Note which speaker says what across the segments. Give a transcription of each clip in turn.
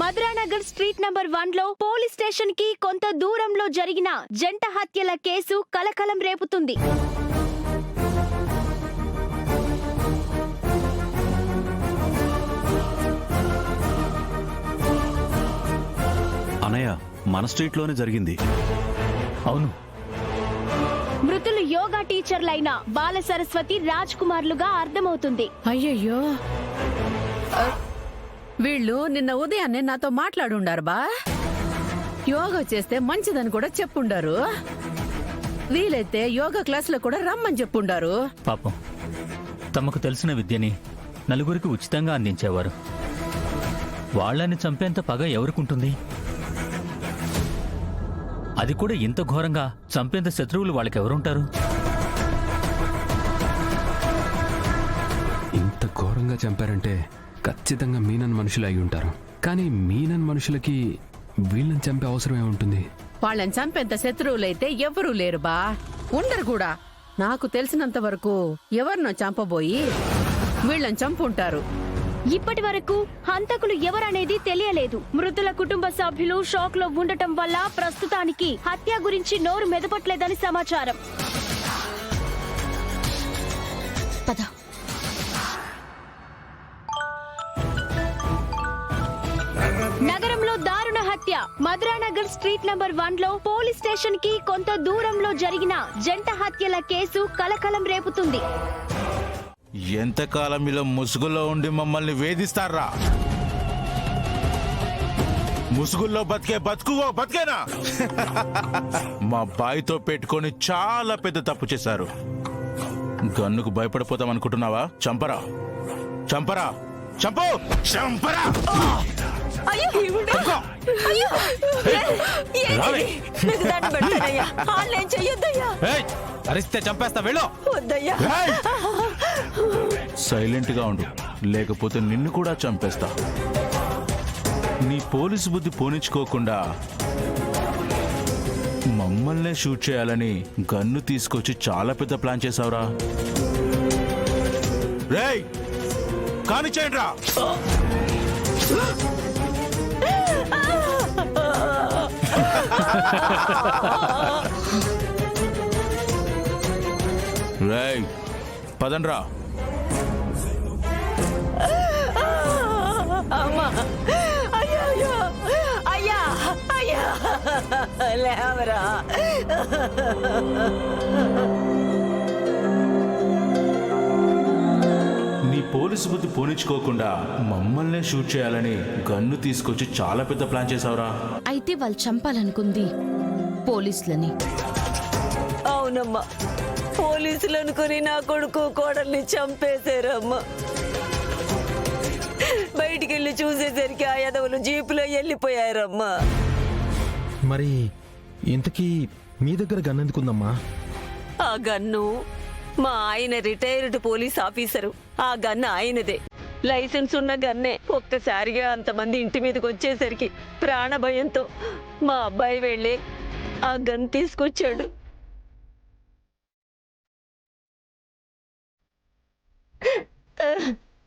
Speaker 1: Madhuranagar street number 1 లో police station కి కొంత దూరంలో జరిగిన జంట హత్యల కేసు కలకలం రేపుతుంది.
Speaker 2: అనయ్య, మన స్ట్రీట్ లోనే జరిగింది.
Speaker 3: అవును.
Speaker 1: మృతులు యోగా టీచర్లైన బాల సరస్వతి, రాజ్ కుమార్లుగా అర్థమవుతుంది.
Speaker 4: అయ్యయ్యో, వీళ్ళు నిన్న ఉదయాన్నే నాతో మాట్లాడుండారు బా. యోగా చేస్తే మంచిదని కూడా చెప్పుండారు. వీలైతే యోగా క్లాసులో కూడా రమ్మని చెప్పుండారు.
Speaker 3: పాపం, తమకు తెలిసిన విద్యని నలుగురికి ఉచితంగా అందించేవారు. వాళ్ళని చంపేంత పగ ఎవరికుంటుంది? అది కూడా ఇంత ఘోరంగా చంపేంత శత్రువులు వాళ్ళకెవరుంటారు?
Speaker 5: ఇంత ఘోరంగా చంపారంటే ఖచ్చితంగా మీనన్ మనుషులు అయి ఉంటారు. కానీ మీనన్ మనుషులకి వీళ్ళని చంపే అవసరమే ఉంటుంది.
Speaker 4: వాళ్ళని చంపేంత శత్రువులైతే ఎవరూ లేరు బా, ఉండరు కూడా. నాకు తెలిసినంత వరకు ఎవరినో చంపబోయి వీళ్ళని చంపుంటారు.
Speaker 1: ఇప్పటి వరకు హంతకులు ఎవరనేది తెలియలేదు. మృతుల కుటుంబ సభ్యులు షాక్ లో ఉండటం వల్ల ప్రస్తుతానికి హత్య గురించి నోరు మెదపట్లేదని సమాచారం.
Speaker 6: పద.
Speaker 1: నగరంలో దారుణ హత్య. మధురానగర్ స్ట్రీట్ నంబర్ 1 లో పోలీస్ స్టేషన్ కి కొంత దూరంలో జరిగిన జంట హత్యల కేసు కలకలం రేపుతుంది.
Speaker 7: ఎంతకాలం ఇలా ముసుగులో ఉండి మమ్మల్ని వేధిస్తారా? ముసుగుల్లో బతికేనా? మా బాయితో పెట్టుకొని చాలా పెద్ద తప్పు చేశారు. గన్నుకు భయపడిపోతాం అనుకుంటున్నావా? చంపరా, చంపరా!
Speaker 2: అరిస్తే చంపేస్తా, వెళ్ళు.
Speaker 7: సైలెంట్ గా ఉండు, లేకపోతే నిన్ను కూడా చంపేస్తా. నీ పోలీసు బుద్ధి పోనిచ్చుకోకుండా మమ్మల్నే షూట్ చేయాలని గన్ను తీసుకొచ్చి చాలా పెద్ద ప్లాన్ చేసావురా. రేయ్, కానిచ్చేయండి రా. రేయ్, పదండ్రా.
Speaker 4: లేవరా.
Speaker 7: నీ పోలీసు బుద్ధి పోనిచ్చుకోకుండా మమ్మల్నే షూట్ చేయాలని గన్ను తీసుకొచ్చి చాలా పెద్ద ప్లాన్ చేసావురా.
Speaker 6: అయితే వాళ్ళు చంపాలనుకుంది పోలీసులని.
Speaker 4: అవునమ్మా, పోలీసులు అనుకుని నా కొడుకు కోడల్ని చంపేశారమ్మా. బయటికి వెళ్ళి చూసేసరికి ఆ యదవులు జీపులో వెళ్ళిపోయారమ్మా.
Speaker 8: మరి ఇంతకీ మీ దగ్గర గన్ ఎందుకుందమ్మా?
Speaker 4: ఆ గన్ను మా ఆయన రిటైర్డ్ పోలీస్ ఆఫీసరు. ఆ గన్ను ఆయనదే, లైసెన్స్ ఉన్న గన్నే. ఒక్కసారిగా అంతమంది ఇంటి మీదకి వచ్చేసరికి ప్రాణ భయంతో మా అబ్బాయి వెళ్ళి ఆ గన్ తీసుకొచ్చాడు.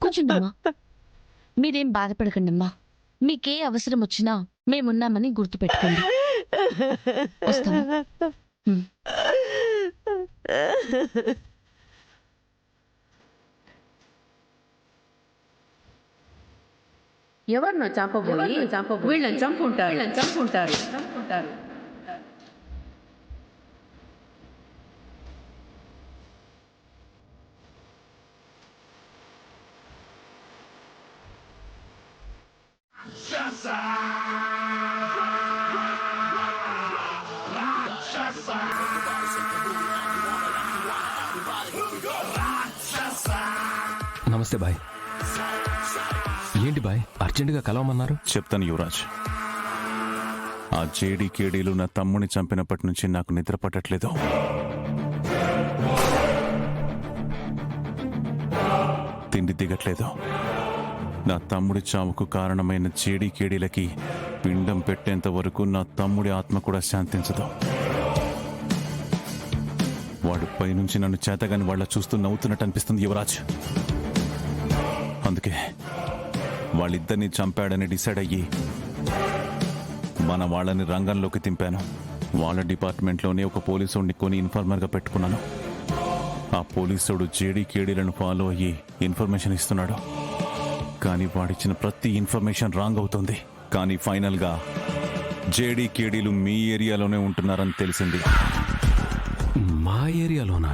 Speaker 6: కూర్చుందమ్మా, మీరేం బాధపడకండమ్మా. మీకే అవసరం వచ్చినా మేమున్నామని గుర్తుపెట్టుకోండి. వస్తాము.
Speaker 4: ఎవరినో చంపబోయి వీళ్ళని చంపుంటారు.
Speaker 5: నమస్తే బాయ్. ఏంటి బాయ్, అర్జెంటుగా కలవమన్నారు?
Speaker 2: చెప్తాను యువరాజ్. ఆ జేడీ కేడీలు నా తమ్ముని చంపినప్పటి నుంచి నాకు నిద్ర పట్టట్లేదు. తిండి దిగట్లేదు. నా తమ్ముడి చావుకు కారణమైన జేడీ కేడీలకి పిండం పెట్టేంత వరకు నా తమ్ముడి ఆత్మ కూడా శాంతించదు. వాడు పైనుంచి నన్ను చేతగాని వాళ్ళ చూస్తూ నవ్వుతున్నట్టు అనిపిస్తుంది యువరాజ్. అందుకే వాళ్ళిద్దరిని చంపాడని డిసైడ్ అయ్యి మన వాళ్ళని రంగంలోకి దింపాను. వాళ్ళ డిపార్ట్మెంట్లోనే ఒక పోలీసుడిని కొని ఇన్ఫార్మర్గా పెట్టుకున్నాను. ఆ పోలీసుడు జేడీకేడీలను ఫాలో అయ్యి ఇన్ఫర్మేషన్ ఇస్తున్నాడు. కానీ వాడిచ్చిన ప్రతి ఇన్ఫర్మేషన్ రాంగ్ అవుతుంది. కానీ ఫైనల్గా జేడీకేడీలు మీ ఏరియాలోనే ఉంటున్నారని తెలిసింది.
Speaker 5: మా ఏరియాలోనా?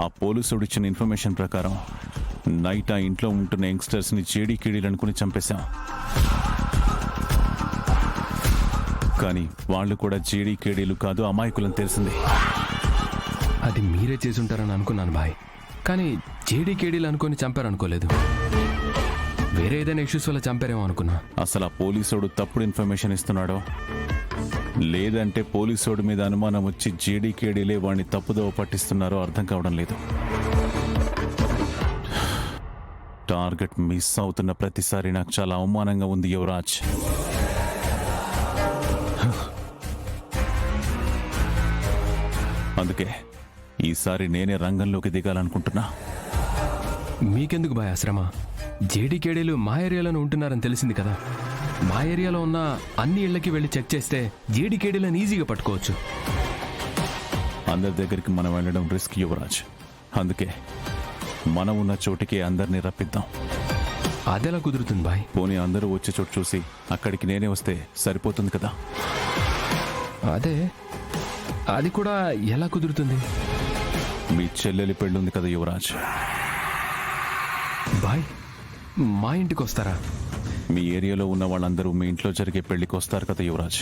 Speaker 2: ఆ పోలీసుడు ఇచ్చిన ఇన్ఫర్మేషన్ ప్రకారం నైట్ ఆ ఇంట్లో ఉంటున్న యంగ్స్టర్స్ని జేడీకేడీలు అనుకుని చంపేశాం. కానీ వాళ్ళు కూడా జేడీకేడీలు కాదు, అమాయకులని తెలిసింది.
Speaker 5: అది మీరే చేసుంటారని అనుకున్నాను బాయ్, కానీ జేడీకేడీలు అనుకొని చంపారనుకోలేదు. వేరే ఏదైనా ఇష్యూస్ వల్ల చంపారేమో అనుకున్నా.
Speaker 2: అసలు ఆ పోలీసుడు తప్పుడు ఇన్ఫర్మేషన్ ఇస్తున్నాడో లేదంటే పోలీసుడి మీద అనుమానం వచ్చి జేడీకేడీలే వాడిని తప్పుదోవ పట్టిస్తున్నారో అర్థం కావడం లేదు. టార్గెట్ మిస్ అవుతున్న ప్రతిసారి నాకు చాలా అవమానంగా ఉంది యువరాజ్. అందుకే ఈసారి నేనే రంగంలోకి దిగాలనుకుంటున్నా.
Speaker 5: మీకెందుకు బాయ్ శ్రమ? జేడీకేడీలు మా ఏరియాలోనే ఉంటున్నారని తెలిసింది కదా. మా ఏరియాలో ఉన్న అన్ని ఇళ్లకి వెళ్ళి చెక్ చేస్తే జేడీకేడీలను ఈజీగా పట్టుకోవచ్చు.
Speaker 2: అందరి దగ్గరికి మనం వెళ్ళడం రిస్క్ యువరాజ్. అందుకే మనం ఉన్న చోటికి అందరినీ రప్పిద్దాం.
Speaker 5: అదెలా కుదురుతుంది బాయ్?
Speaker 2: పోనీ అందరూ వచ్చే చోటు చూసి అక్కడికి నేనే వస్తే సరిపోతుంది కదా.
Speaker 5: అదే, అది కూడా ఎలా కుదురుతుంది?
Speaker 2: మీ చెల్లెలి పెళ్ళుంది కదా యువరాజ్.
Speaker 5: బాయ్ మా ఇంటికి వస్తారా?
Speaker 2: మీ ఏరియాలో ఉన్న వాళ్ళందరూ మీ ఇంట్లో జరిగే పెళ్లికి వస్తారు కదా యువరాజ్.